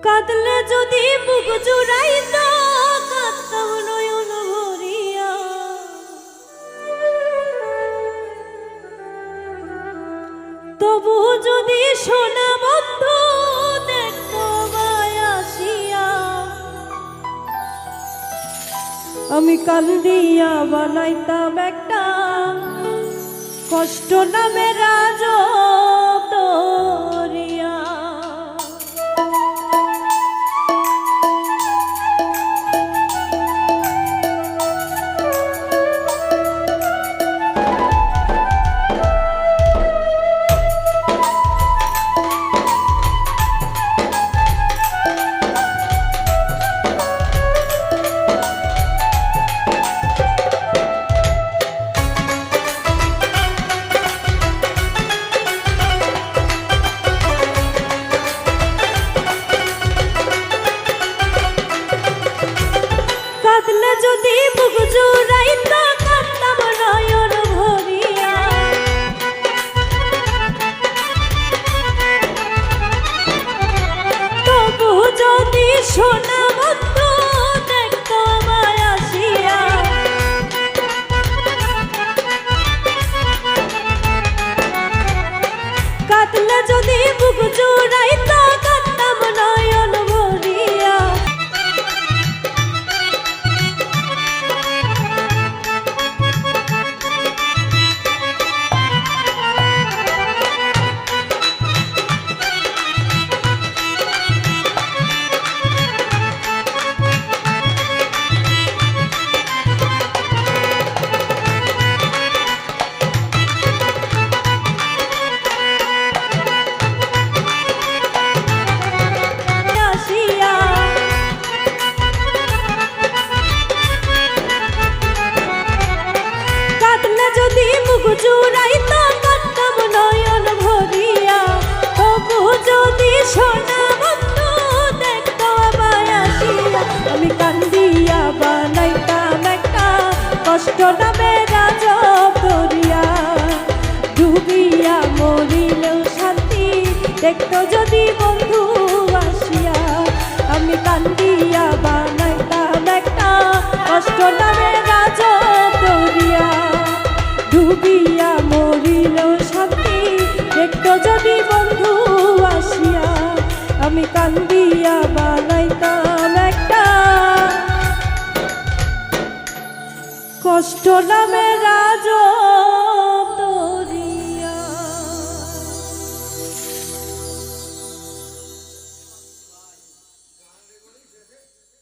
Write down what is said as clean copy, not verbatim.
কাঁদলে যদি বুক জুড়াইত কাঁদতাম নয়ন ভরিয়া, তবু যদি সোনা বন্ধু দেখতো আসিয়া, আমি কান্দিয়া বানাইতাম একটা কষ্ট নামে রাজব দরিয়া। যদি বুক জুড়াইত কাঁদতাম নয়ন ভরিয়া, তবু যদি সোনা বন্ধু দেখতো আমায় আসিয়া, কাঁদলে যদি বুক জুড়াইত কাঁদতাম নয়ন ভরিয়া। যদি মুখ জুড়াইত কাঁদতাম নয়ন ভরিয়া, তবু যদি সোনা বন্ধু দেখতো আমায় আসিয়া, আমি কান্দিয়া বানাইতাম একটা কষ্ট নামে রাজব দরিয়া। ডুবিয়া মরিলেও শান্তি দেখতো যদি বন্ধু আসিয়া, আমি কান্দিয়া বানাইতাম একটা কষ্ট নামে রাজব দরিয়া। ডুবিয়া মরিলেও শান্তি দেখতো যদি বন্ধু আসিয়া, আমি কান্দিয়া বানাইতাম একটা কষ্ট নামে রাজব